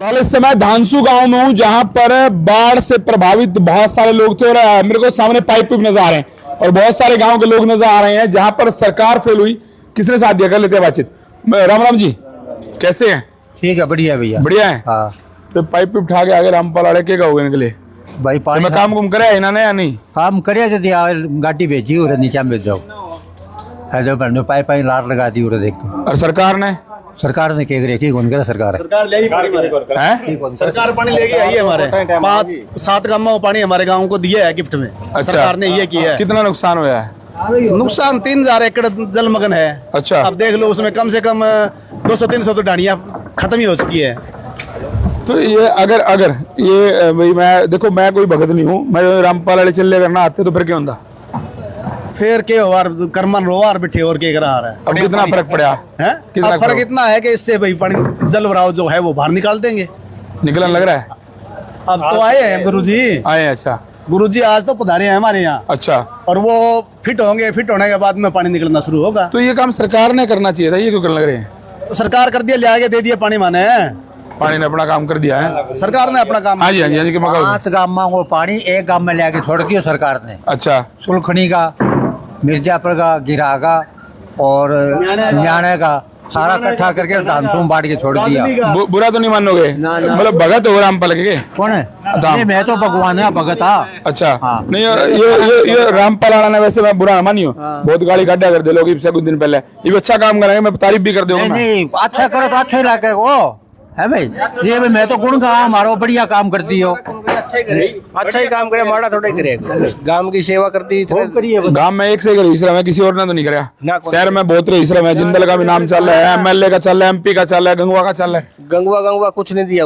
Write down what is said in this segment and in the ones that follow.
और इस समय धानसू गांव में हूं जहां पर बाढ़ से प्रभावित बहुत सारे लोग थे और मेरे को सामने पाइप नजर आ रहे हैं और बहुत सारे गांव के लोग नजर आ रहे हैं जहां पर सरकार फेल हुई। किसने साथ दिया, कर लेते हैं बातचीत। राम राम जी, कैसे हैं? ठीक है, बढ़िया भैया, बढ़िया है। हाँ। तो पाइप उठा के आगे रामपाल आड़े के गाँव इनके लिए भाई पानी मैं काम करे इन्होंने या नहीं? काम करे गाड़ी भेजी और नीचे भेज जाओ है पाइप लाट लगा दी और देखो। और सरकार ने क्या करे कौन करे? सरकार सरकार पानी लेके आई है। हमारे 5-7 गांव में पानी हमारे गांव को दिया है गिफ्ट में। अच्छा, सरकार ने ये किया है। कितना नुकसान हुआ है? नुकसान 3000 एकड़ जलमग्न है। अच्छा, अब देख लो उसमें कम से कम 200-300 तो डांडियां खत्म ही हो चुकी है। तो ये अगर ये भाई मैं कोई भगत नहीं हूँ, मैं रामपाल वाले चले करना आते तो फिर क्या होता? फिर के और कर्मन रोवार बिठे और के करा रहा है। अब कितना फर्क पड़ा है? कितना फर्क इतना है कि इससे भाई पानी जल भराव जो है वो बाहर निकाल देंगे। निकलने लग रहा है? अब तो आए हैं गुरुजी, आए। अच्छा, गुरुजी आज तो पधारे हैं हमारे यहाँ। अच्छा, और वो फिट होंगे, फिट होने के बाद में पानी निकलना शुरू होगा। तो ये काम सरकार ने करना चाहिए था, ये क्यों करने लग रहे हैं? तो सरकार कर दिया, ले आगे दे दिया पानी। माने पानी ने अपना काम कर दिया है, सरकार ने अपना काम। हाँ जी, हाँ जी, हाँ जी। 5 गाँव में वो पानी एक गाँव में ले छोड़ दिया सरकार ने। अच्छा, सुलखनी का, मिर्जापुर का, गिरा का और न्याणे का सारा इकट्ठा करके धानसू बांट के छोड़ दिया। बुरा तो नहीं मानोगे? मतलब भगत हो रामपाल के? कौन है? नहीं, मैं तो भगवान है, भगत। अच्छा, हाँ। नहीं ये रामपाल आना वैसे मैं बुरा मानियो, बहुत गाली काटा कर दे लोग इससे कुछ दिन पहले। ये अच्छा काम करेंगे, मैं तारीफ भी कर दूंगा। नहीं, अच्छा करो तो अच्छा ही लगे वो है भाई। ये भाई मैं तो गुण गा हमारा बढ़िया काम करती हो। अच्छा ही काम करे, माड़ा थोड़ा करे। गांव की सेवा करती गांव में एक से रईस रहा है, किसी और ने तो नहीं कराया। शहर में बहुत रईस रहा है, जिंदल का भी नाम चल रहा है, MLA का चल रहा है, MP का चल रहा है, गंगवा का चल रहा है। गंगवा कुछ नहीं दिया,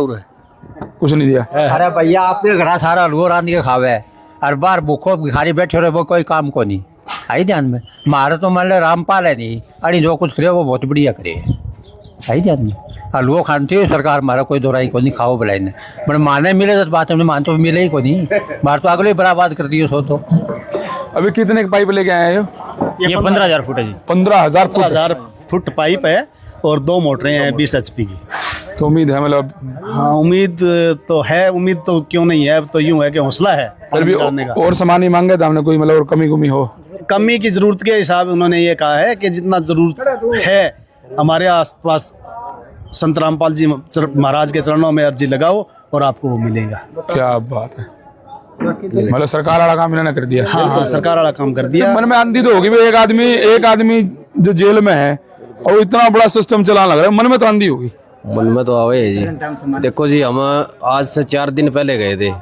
कुछ नहीं दिया। अरे भैया आपके घर सारा लोग रांध के खावे हर बार भूखो भिखारी बैठे रहे, वो कोई काम को नहीं आई ध्यान में। मारे तो मान लो रामपाल है नहीं, अरे जो कुछ करे वो बहुत बढ़िया करे आई ध्यान में। हलवो खानती है सरकार, मारा कोई दोराई को नहीं खाओ बुलाई ने बड़े माने मिले तो बात हमने मान तो मिले ही को नहीं। मार तो अगले बराबाद कर दियो सो। तो अभी कितने पाइप लेके आए हो? ये 15,000 फुट है जी। 15,000 फुट पाइप है और 2 मोटरें हैं 20 HP की। तो उम्मीद है, मतलब हाँ उम्मीद तो है। उम्मीद तो क्यों नहीं है, अब तो यूं है कि हौसला है फिर भी और सामान ही मांगे था हमने, कोई मतलब और कमी हो? कमी की जरूरत के हिसाब उन्होंने ये कहा है कि जितना जरूरत है हमारे आसपास संत रामपाल जी महाराज के चरणों में अर्जी लगाओ और आपको वो मिलेगा। क्या बात है, मतलब सरकार वाला काम इन्होंने कर दिया। हाँ, सरकार वाला काम कर दिया। मन में आंधी तो होगी भाई, एक आदमी जो जेल में है और इतना बड़ा सिस्टम चलाने लग रहा है, मन में तो आंधी होगी। मन में तो आवे जी। देखो जी, हम आज से 4 दिन पहले गए थे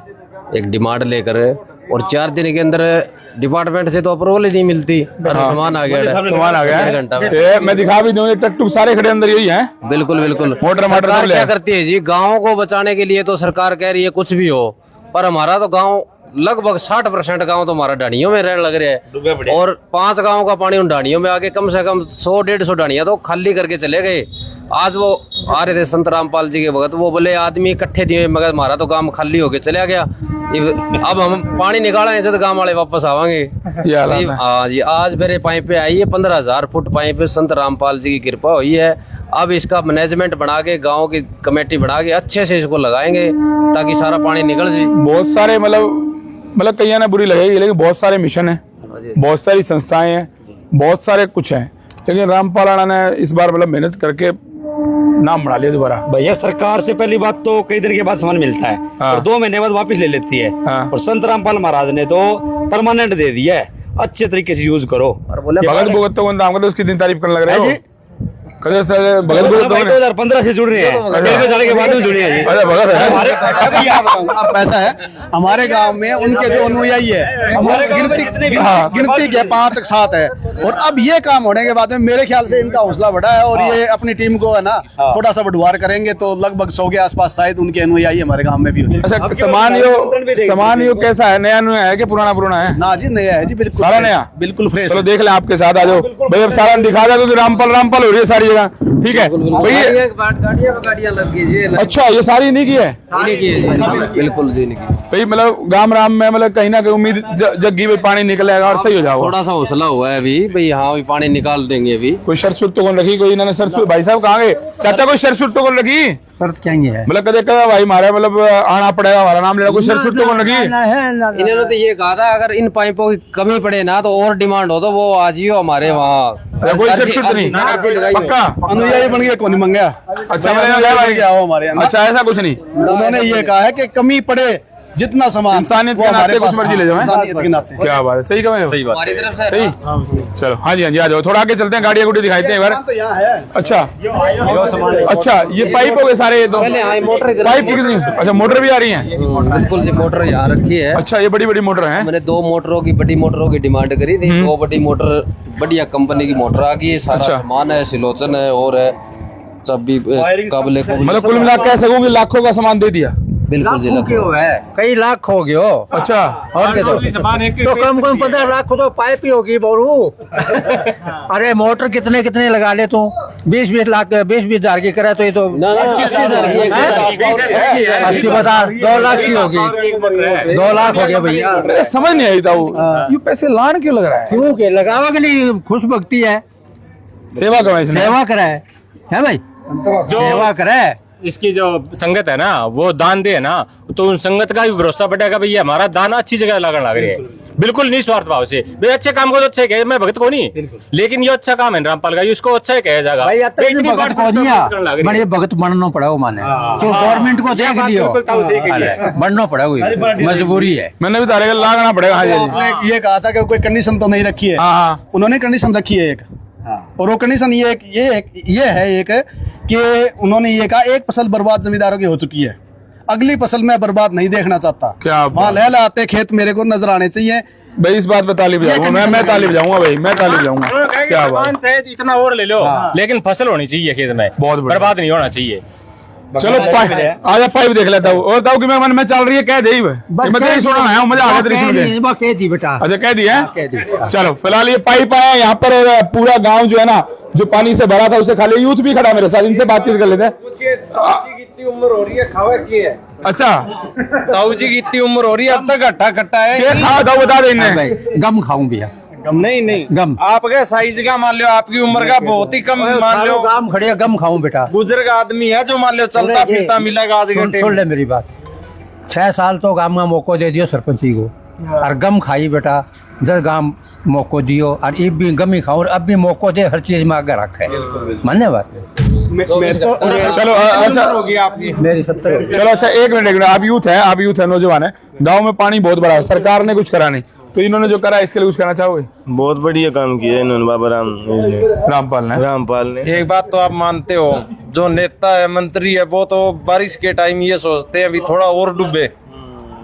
एक डिमांड लेकर, और 4 दिन के अंदर डिपार्टमेंट से तो अप्रूवल ही नहीं मिलती। सामान आ गया, सामान आ गया घंटा में। मैं दिखा भी दूं, ट्रक सारे खड़े अंदर यही है। बिल्कुल मोटर क्या करती है जी, गाँव को बचाने के लिए तो सरकार कह रही है कुछ भी हो, पर हमारा तो गाँव लगभग 60% गांव तो हमारा डानियों में रहने लग रहे हैं, और 5 गांव का पानी उन डानियों में आके कम से कम 100-150 डानियां तो खाली करके चले गए। आज वो आ रहे थे संत रामपाल जी के भगत, वो बोले आदमी इकट्ठे दिए, मगर हमारा तो काम खाली होके चला गया। अब हम पानी निकालेंगे तो गांव वाले वापस आवांगे। हाँ जी, आज मेरे पाइप पे आई है 15,000 फुट पाइप पे, संत रामपाल जी की कृपा हुई है। अब इसका मैनेजमेंट बना के, गाँव की कमेटी बना के अच्छे से इसको लगाएंगे ताकि सारा पानी निकल जाए। बहुत सारे मतलब कहीं ना बुरी लगेगी, लेकिन बहुत सारे मिशन है, बहुत सारी संस्थाएं हैं, बहुत सारे कुछ हैं, लेकिन रामपाल राणा ने इस बार मतलब मेहनत करके नाम बढ़ा लिया दोबारा। भैया सरकार से पहली बात तो कई दिन के बाद सामान मिलता है। हाँ। और 2 महीने बाद वापस ले लेती है। हाँ। और संत रामपाल महाराज ने तो परमानेंट दे दिया है, अच्छे तरीके से यूज करो। भगत भुगत तो उसकी दिन तारीफ करने लग रहे हैं। भगत 2015 से जुड़ रहे हैं, जाने के बाद जुड़े हैं। अब ऐसा है, हमारे गांव में उनके जो अनुयायी है, हमारे गिनती के 5-7 है, और अब ये काम होने के बाद में मेरे ख्याल से इनका हौसला बढ़ा है, और ये अपनी टीम को है ना थोड़ा सा बढ़वार करेंगे तो लगभग 100 के आसपास शायद उनके अनुयायी हमारे गाँव में भी हो। अच्छा, सामान कैसा है? नया है कि पुराना है? ना जी, नया है जी, बिल्कुल सारा नया, बिल्कुल फ्रेश। चलो देख ले, आपके साथ आ जाओ भाई, अब सारा दिखा दो क्योंकि रामपाल हो रही है सारी जगह। ठीक है भाई, गाड़ियां लग गई जी। अच्छा, ये सारी नहीं की है? इन्हीं की है, बिल्कुल जी इन्हीं की। भाई मतलब गांव राम में मतलब कहीं ना कहीं उम्मीद जग्गी भाई पानी निकलेगा और सही हो जाएगा। थोड़ा सा हौसला हुआ है अभी भाई, हाँ अभी पानी निकाल देंगे अभी। कोई शर्त शुर्त तो कौन रखी, कोई इन्होंने शर्त भाई साहब कहाँ गए चाचा, कोई शर्त शुर्त तो कौन रखी, शर्त क्या है? मतलब कदे कदा भाई मारे मतलब आना पड़ेगा हमारा नाम लेना, कोई शर्त शुर्त तो कौन रखी? इन्होंने तो ये कहा था अगर इन पाइपों की कमी पड़े ना तो और डिमांड हो तो वो आ जियो हमारे वहाँ। कोई शर्त शुर्त नहीं पक्का? अनुयायी बन के कौन मंगा? अच्छा भाई क्या हो हमारे अंदर? अच्छा ऐसा कुछ नहीं, उन्होंने ये कहा है कि कमी पड़े जितना सामान इंसानियत वो के हमारे नाते कुछ पास, मर्जी ले जाओ। इंसानियत के नाते। क्या बात है, सही कहा, सही बात। हमारी तरफ से सही। चलो हाँ जी आ जाओ, थोड़ा आगे चलते हैं, गाड़ियाँ गुड़ी दिखाते हैं एक बार। तो यहाँ है। अच्छा अच्छा ये पाइप हो गए सारे, ये तो पहले हाँ मोटर इधर पाइप कितनी, अच्छा मोटर भी आ रही है? बिल्कुल जी मोटर यहाँ रखी है। अच्छा ये बड़ी बड़ी मोटर है। मैंने 2 मोटरों की बड़ी मोटरों की डिमांड करी थी, 2 बड़ी मोटर बढ़िया कंपनी की मोटर आ गई है, सारा अच्छा। सामान है, सिलोचन है और है चाबी काबले। मतलब कुल मिला कह सकूं कि लाखों का सामान दे दिया। बिल्कुल जी क्यों है, कई लाख हो गए हो। अच्छा और क्या तो कम 15 लाख तो पाइप ही होगी बोरू। अरे मोटर कितने कितने लगा ले तू, 20-20 लाख 20-20 हजार की करे तो ये तो 80 बता 2 लाख की होगी, 2 लाख हो गया भैया। मेरे समझ नहीं आई था वो ये पैसे लान क्यों लग रहा है? क्यों के लगावा के लिए खुश भक्ति है, सेवा कमाई इसने। सेवा कराए है भाई, सेवा कराए। इसकी जो संगत है ना वो दान दे ना, तो उन संगत का भी भरोसा बढ़ेगा भैया हमारा दान अच्छी जगह लगने लग रही है, बिल्कुल निस्वार्थ भाव से। भाई अच्छे काम को तो अच्छा कहे, मैं भगत को नहीं, लेकिन ये अच्छा काम है रामपाल का, इसको अच्छा ही कहा जाएगा भाई भगत को नहीं बड़े भगत बनना पड़ा वो माने तो गवर्नमेंट को देख लियो, बनना पड़ा मजबूरी है। मैंने भी तारे लागना पड़ेगा। हाँ जी आपने ये कहा था कि कोई कंडीशन तो नहीं रखी है, हाँ उन्होंने कंडीशन रखी है एक, और वो कंडीशन ये है एक कि उन्होंने ये कहा एक फसल बर्बाद जमींदारों की हो चुकी है, अगली फसल मैं बर्बाद नहीं देखना चाहता। क्या वहाँ लहलहाते खेत मेरे को नजर आने चाहिए। भाई इस बात पे तालिब जाऊंगा, मैं तालिब जाऊंगा भाई, मैं तालिब जाऊंगा। क्या बात, इतना और ले लो, लेकिन फसल होनी चाहिए खेत में, बहुत बढ़िया। बर्बाद नहीं होना चाहिए। चलो आजा पाइप देख लेता हूँ और ताऊ कि मैं मन में चल रही है कह दे मैं तेरी सुना है, मजा आ गया तेरी सुन के। कह दी बेटा, अच्छा कह दिया कह दी। चलो फिलहाल ये पाइप आया यहाँ पर और पूरा गांव जो है ना जो पानी से भरा था उसे खाली, यूथ भी खड़ा मेरे साथ, इनसे बातचीत कर लेते हैं। कितनी उम्र हो रही है, खावा की है अच्छा ताऊ जी की इतनी उम्र हो रही है, अब तक घट्टा कट्टा है। क्या खा था बता दे इन्हें। गम खाऊं भैया, नहीं गम आपके साइज का मान लो, आपकी उम्र का बहुत ही कम मान लो, गम खड़े गम खाऊं बेटा। बुजुर्ग आदमी है जो मान लो चलता फिरता मिलेगा आधे घंटे। सुन ले मेरी बात, 6 साल तो गांव में मौका दे दियो सरपंची को, और गम खाई बेटा 10 गांव मौको दियो, और अब भी गम ही खाऊं, और अब भी मौको दे, हर चीज में आगे रखे, मानने बात चलो अच्छा होगी आपकी मेरी 70। चलो अच्छा एक मिनट, आप यूथ है नौजवान है, गाँव में पानी बहुत बड़ा है, सरकार ने कुछ करा नहीं, तो इन्होंने जो करा इसके लिए कुछ कहना चाहोगे? बहुत बढ़िया काम किया इन्होंने बाबा रामपाल ने। एक बात तो आप मानते हो, जो नेता है मंत्री है वो तो बारिश के टाइम ये सोचते हैं अभी थोड़ा और डूबे,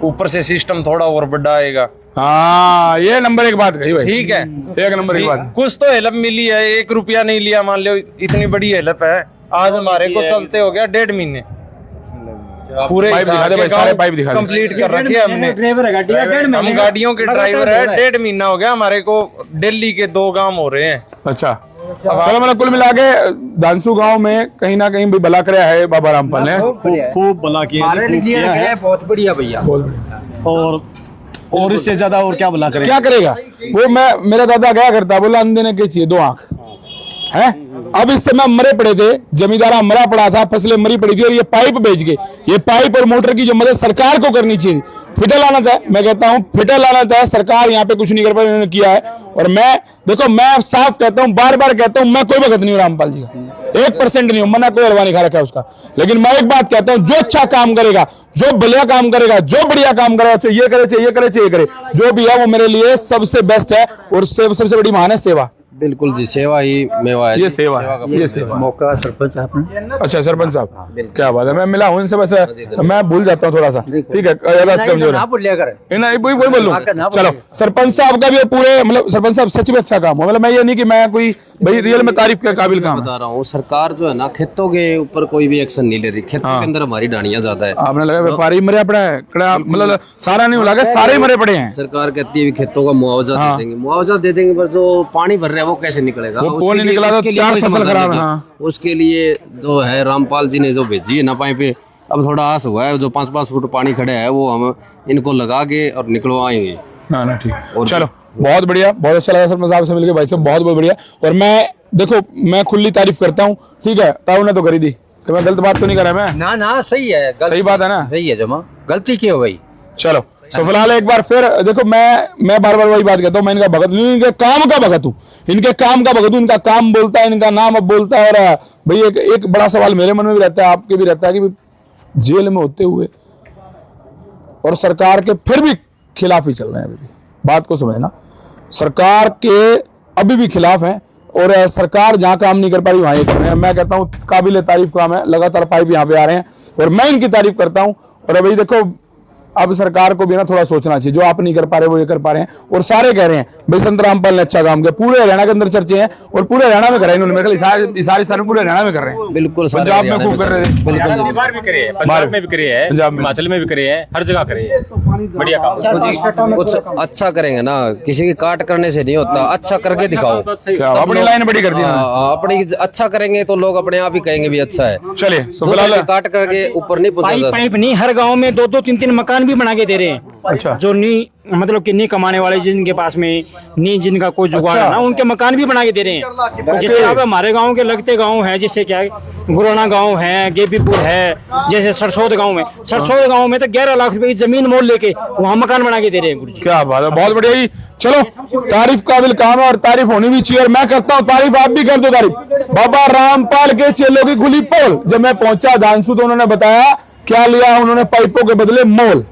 ऊपर से सिस्टम थोड़ा और बड़ा आएगा। हाँ ये नंबर 1 बात कही भाई, ठीक है, एक नंबर 1 बात। कुछ तो हेल्प मिली है, 1 रुपया नहीं लिया, मान लो इतनी बड़ी हेल्प है। आज हमारे को चलते हो गया 1.5 महीने, पूरे पाइप दिखा दे भाई, सारे पाइप दिखा दे। कंप्लीट कर रखे हैं हमने, हम गाड़ियों के ड्राइवर है, 1.5 महीना हो गया हमारे को, दिल्ली के 2 गांव हो रहे हैं। अच्छा चलो मतलब कुल मिला के दानसू गांव में कहीं ना कहीं भी भला कराया है बाबा रामपाल ने, खूब भला किया है, बहुत बढ़िया भैया। और इससे ज्यादा और क्या भला करे। क्या करेगा वो, मेरा दादा क्या करता, बोला अंधे ने के चाहिए 2 आंख है। अब इस समय मरे पड़े थे, जमींदारा मरा पड़ा था, फसलें मरी पड़ी थी, और ये पाइप बेच गए। ये पाइप और मोटर की जो मदद सरकार को करनी चाहिए, फिटल आना था, मैं कहता हूँ फिटल आना था, सरकार यहाँ पे कुछ नहीं कर पाई, इन्होंने किया है। और मैं देखो मैं साफ कहता हूँ, बार बार कहता हूँ, मैं कोई भगत नहीं हूँ रामपाल जी का, 1% नहीं हूँ, मना कोई हलवा नहीं खा रखा है उसका, लेकिन मैं एक बात कहता हूँ, जो अच्छा काम करेगा, जो बढ़िया काम करेगा, जो बढ़िया काम करेगा, चाहे ये करे चाहे ये करे चाहे ये करे, जो भी है वो मेरे लिए सबसे बेस्ट है, और सबसे बड़ी मान है सेवा। बिल्कुल जी, सेवा ही मेवा है, ये सेवा है, ये सेवा। मौका सरपंच आपने। अच्छा सरपंच साहब क्या बात है, मैं मिला हूँ इनसे, बस मैं भूल जाता हूँ थोड़ा सा, ठीक है कमजोर है, बोलूँ। चलो सरपंच साहब का भी पूरे मतलब सरपंच साहब सच में अच्छा काम हो, मतलब मैं ये नहीं कि मैं कोई भाई रियल में तारीफ के काबिल काम बता रहा हूँ। सरकार जो है ना खेतों के ऊपर कोई भी एक्शन नहीं ले रही, खेतों के अंदर हमारी डानियां ज्यादा है। आपने लगा व्यापारी मरे पड़ा है, मतलब सारा नहीं लगा, सारे मरे पड़े हैं। सरकार कहती है खेतों का मुआवजा दे देंगे, मुआवजा दे देंगे, पर जो पानी भर रहा है वो कैसे निकलेगा? वो नहीं निकला तो 4 फसल खराब है। उसके लिए जो है रामपाल जी ने जो भेजी है ना पाइप, अब थोड़ा आस हुआ है, जो 5-5 फुट पानी खड़े है वो हम इनको लगा के और निकलवाएंगे। ना ना ठीक, चलो बहुत बढ़िया, बहुत अच्छा लगा सर साहब से मिलकर भाई साहब, बहुत बहुत बढ़िया। और मैं देखो मैं खुली तारीफ करता हूँ, ठीक है, ताऊ ने तो करी दी, तो मैं गलत बात तो नहीं कर रहा मैं? ना ना सही है, सही बात है ना? सही है जमा, गलती की हो भाई। चलो सो फिलहाल एक बार फिर देखो, मैं बार बार वही बात कहता हूँ, मैं इनका भगत नहीं, इनके काम का भगत हूँ, इनके काम का भगत हूँ। इनका काम बोलता है, इनका नाम अब बोलता है। और भाई एक बड़ा सवाल मेरे मन में भी रहता है, आपके भी रहता है, कि जेल में होते हुए और सरकार के फिर भी खिलाफ ही चल रहे हैं। अभी भी बात को समझना, सरकार के अभी भी खिलाफ हैं, और सरकार जहां काम नहीं कर पा रही वहां ये कर रहे हैं। मैं कहता हूं काबिल तारीफ काम है, लगातार पाइप यहाँ पे आ रहे हैं और मैं इनकी तारीफ करता हूं। और अभी देखो अब सरकार को भी ना थोड़ा सोचना चाहिए, जो आप नहीं कर पा रहे वो ये कर पा रहे हैं। और सारे कह रहे हैं भाई संत रामपाल ने अच्छा काम किया, पूरे हरियाणा के अंदर चर्चे हैं, और पूरे हरियाणा में कर रहे हैं इन्होंने, मेरे ख्याल पूरे हरियाणा में कर रहे हैं। बिल्कुल पंजाब में खूब कर रहे हैं, बाहर भी करे, पंजाब में भी करे है, हिमाचल में भी करे है, हर जगह करे है, बढ़िया काम। कुछ अच्छा करेंगे ना, किसी की काट करने से नहीं होता, अच्छा करके दिखाओ। अपनी लाइन बड़ी कर दी अपनी अच्छा करेंगे तो लोग अपने आप ही कहेंगे भी अच्छा है। चलिए फिलहाल काट करके ऊपर नहीं पहुंचा। पाइप नहीं, हर गांव में 2-2, 3-3 मकान भी बना के दे रहे हैं। अच्छा, जो नहीं मतलब कि नहीं कमाने वाले, जिनके पास में नहीं, जिनका कोई जुगाड़ है ना, उनके मकान भी बना के दे रहे हैं। जैसे अब हमारे गांव के लगते गांव है, जैसे क्या गुराना गांव है, गेबीपुर है, जैसे सरसोद गांव में, सरसोद गांव में तो 11 लाख रुपए की जमीन मोल लेके वहाँ मकान बना के दे रहे हैं। क्या बात है, बहुत बढ़िया जी। चलो तारीफ काबिल काम है और तारीफ होनी भी चाहिए, और मैं करता हूँ तारीफ, आप भी कर दो तारीफ। बाबा रामपाल के चेलों की खुली पोल। जब मैं पहुंचा जानसू तो उन्होंने बताया क्या लिया उन्होंने, पाइपों के बदले मोल।